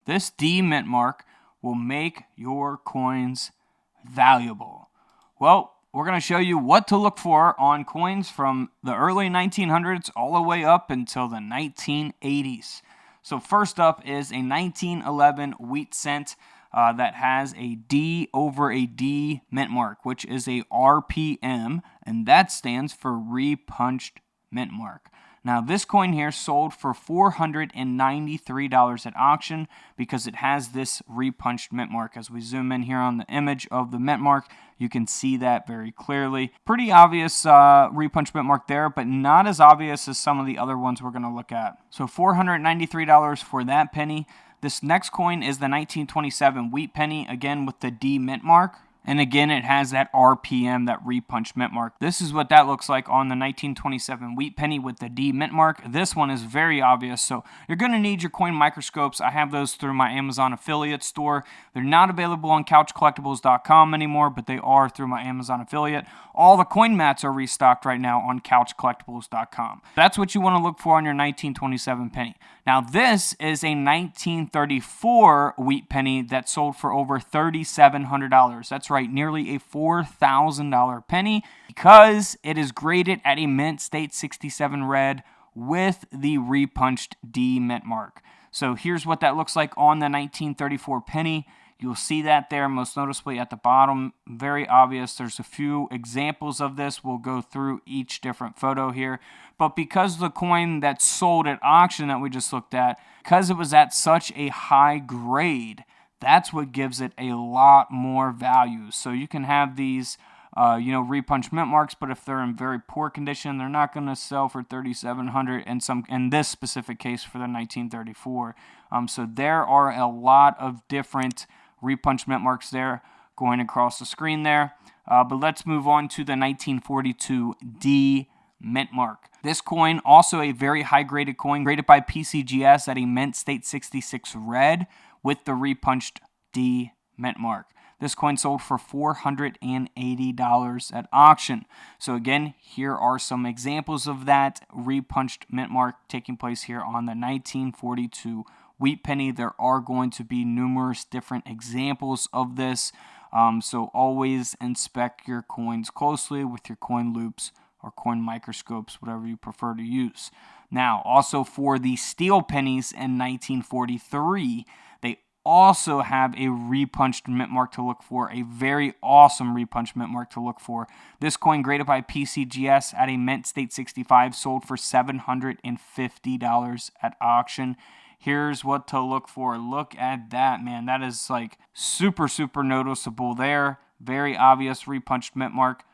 This D mint mark will make your coins valuable. Well, we're going to show you what to look for on coins from the early 1900s all the way up until the 1980s. So first up is a 1911 wheat cent that has a D over a D mint mark, which is a RPM, and that stands for repunched mint mark. Now, this coin here sold for $493 at auction because it has this repunched mint mark. As we zoom in here on the image of the mint mark, you can see that very clearly. Pretty obvious repunched mint mark there, but not as obvious as some of the other ones we're going to look at. So $493 for that penny. This next coin is the 1927 wheat penny, again with the D mint mark. And again, it has that RPM, that repunched mint mark. This is what that looks like on the 1927 wheat penny with the D mint mark. This one is very obvious, so you're going to need your coin microscopes. I have those through my Amazon affiliate store. They're not available on couchcollectibles.com anymore, but they are through my Amazon affiliate. All the coin mats are restocked right now on couchcollectibles.com. That's what you want to look for on your 1927 penny. Now, this is a 1934 wheat penny that sold for over $3,700. That's right, nearly a $4,000 penny because it is graded at a mint state 67 red with the repunched D mint mark. So here's what that looks like on the 1934 penny. You'll see that there most noticeably at the bottom. Very obvious. There's a few examples of this. We'll go through each different photo here. But because the coin that sold at auction that we just looked at, because it was at such a high grade, that's what gives it a lot more value. So you can have these repunched mint marks, but if they're in very poor condition, they're not going to sell for $3,700 in this specific case for the 1934. So there are a lot of different repunched mint marks there going across the screen there. But let's move on to the 1942 D mint mark. This coin, also a very high graded coin, graded by PCGS at a mint state 66 red with the repunched D mint mark. This coin sold for $480 at auction. So again, here are some examples of that repunched mint mark taking place here on the 1942 wheat penny. There are going to be numerous different examples of this. So always inspect your coins closely with your coin loops or coin microscopes, whatever you prefer to use. Now, also for the steel pennies in 1943, they also have a repunched mint mark to look for, a very awesome repunched mint mark to look for. This coin, graded by PCGS at a mint state 65, sold for $750 at auction. Here's what to look for. Look at that, man. That is like super, super noticeable there. Very obvious repunched mint mark.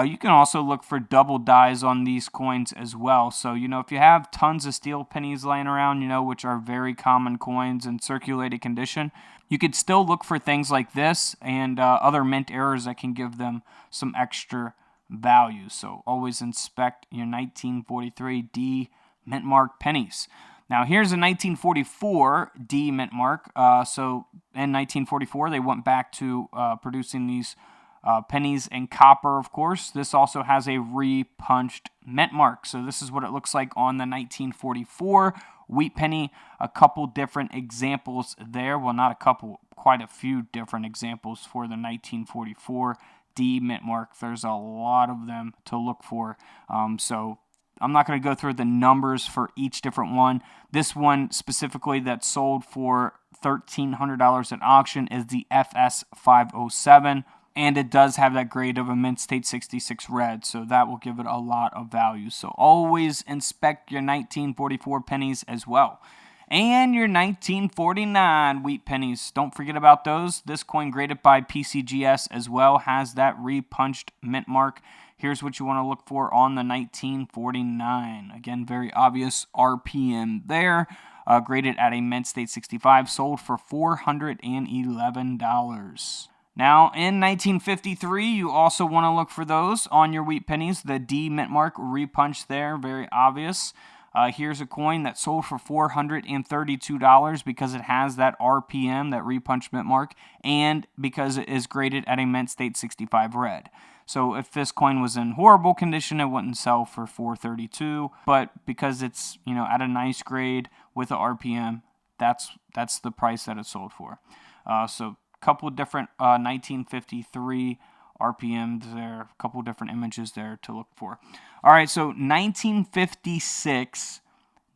You can also look for double dies on these coins as well. So, if you have tons of steel pennies laying around, which are very common coins in circulated condition, you could still look for things like this and other mint errors that can give them some extra value. So always inspect your 1943 D mint mark pennies. Now, here's a 1944 D mint mark. So in 1944, they went back to producing these pennies in copper, of course. This also has a repunched mint mark. So this is what it looks like on the 1944 wheat penny. A couple different examples there. Well, not a couple, quite a few different examples for the 1944 D mint mark. There's a lot of them to look for. So I'm not going to go through the numbers for each different one. This one specifically that sold for $1,300 at auction is the FS 507. And it does have that grade of a mint state 66 red, so that will give it a lot of value. So always inspect your 1944 pennies as well. And your 1949 wheat pennies, don't forget about those. This coin, graded by PCGS as well, has that repunched mint mark. Here's what you want to look for on the 1949. Again, very obvious RPM there. Graded at a mint state 65, sold for $411. Now, in 1953, you also want to look for those on your wheat pennies. The D mint mark repunched there, very obvious. Here's a coin that sold for $432 because it has that RPM, that repunched mint mark, and because it is graded at a mint state 65 red. So if this coin was in horrible condition, it wouldn't sell for $432, but because it's, at a nice grade with a RPM, that's the price that it sold for. So a couple different 1953 RPMs there, a couple different images there to look for. All right, so 1956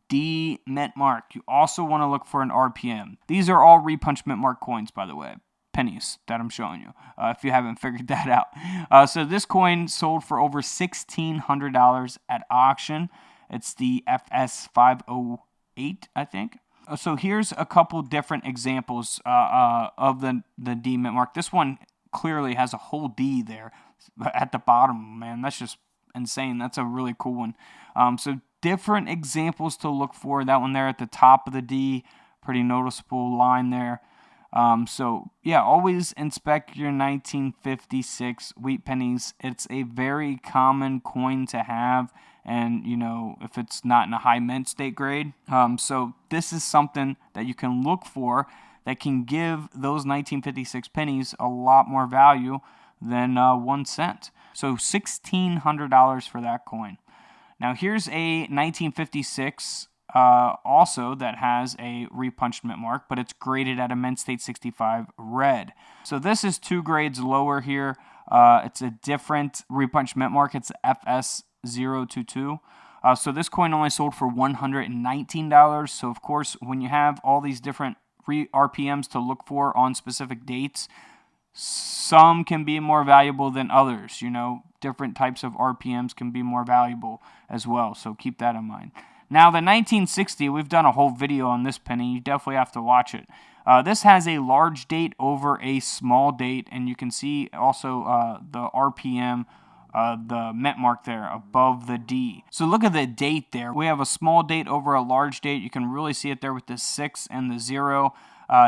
D mint mark. You also want to look for an RPM. These are all repunched mint mark coins, by the way. Pennies that I'm showing you, if you haven't figured that out. So this coin sold for over $1,600 at auction. It's the FS 508, I think. So here's a couple different examples of the D mint mark. This one clearly has a whole D there at the bottom, man. That's just insane. That's a really cool one. So different examples to look for. That one there at the top of the D, pretty noticeable line there. So yeah, always inspect your 1956 wheat pennies. It's a very common coin to have, and you know, if it's not in a high mint state grade. So this is something that you can look for that can give those 1956 pennies a lot more value than 1 cent. So $1,600 for that coin. Now here's a 1956 also that has a repunched mint mark, but it's graded at a mint state 65 red. So this is 2 grades lower here. It's a different repunched mint mark. It's FS 022. So this coin only sold for $119. So of course, when you have all these different RPMs to look for on specific dates, some can be more valuable than others. You know, different types of RPMs can be more valuable as well. So keep that in mind. Now, the 1960, we've done a whole video on this penny. You definitely have to watch it. This has a large date over a small date, and you can see also the RPM, the mint mark there above the D. So look at the date there. We have a small date over a large date. You can really see it there with the 6 and the 0.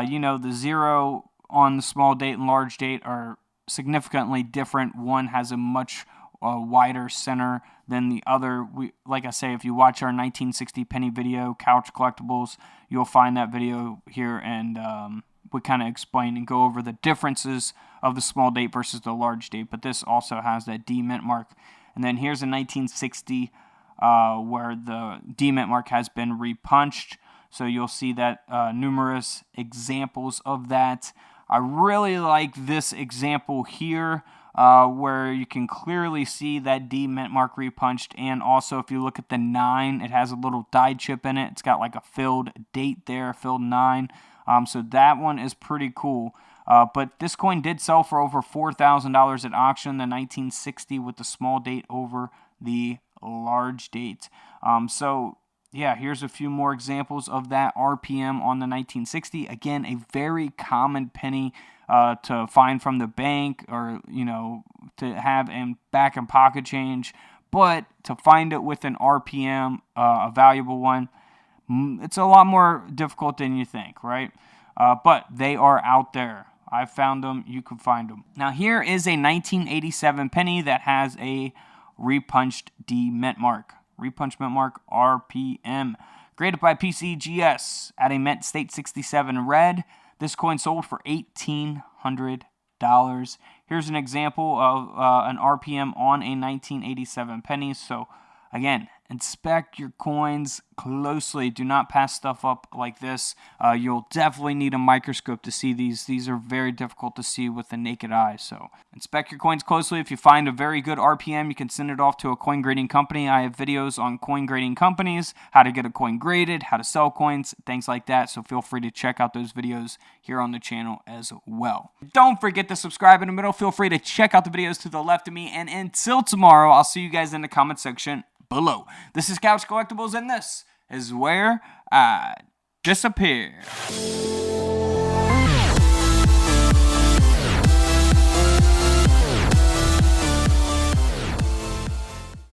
You know, the 0 on the small date and large date are significantly different. One has a much wider center than the other. Like I say, if you watch our 1960 penny video, Couch Collectibles, you'll find that video here, and we kind of explain and go over the differences of the small date versus the large date. But this also has that D mint mark. And then here's a 1960 where the D mint mark has been repunched. So you'll see that numerous examples of that. I really like this example here, where you can clearly see that D mint mark repunched, and also if you look at the 9, it has a little die chip in it. It's got like a filled date there, filled 9. So that one is pretty cool. But this coin did sell for over $4,000 at auction, the 1960 with the small date over the large date. So yeah, here's a few more examples of that RPM on the 1960. Again, a very common penny to find from the bank, or, you know, to have in back and pocket change. But to find it with an RPM, a valuable one, it's a lot more difficult than you think, right? But they are out there. I've found them. You can find them. Now here is a 1987 penny that has a repunched D mint mark. Repunch mint mark RPM. Graded by PCGS at a mint state 67 red. This coin sold for $1,800. Here's an example of an RPM on a 1987 penny. So again, inspect your coins closely. Do not pass stuff up like this. You'll definitely need a microscope to see these. These are very difficult to see with the naked eye. So inspect your coins closely. If you find a very good RPM, you can send it off to a coin grading company. I have videos on coin grading companies, how to get a coin graded, how to sell coins, things like that. So feel free to check out those videos here on the channel as well. Don't forget to subscribe in the middle. Feel free to check out the videos to the left of me. And until tomorrow, I'll see you guys in the comment section below. This is Couch Collectibles, and this is where I disappear.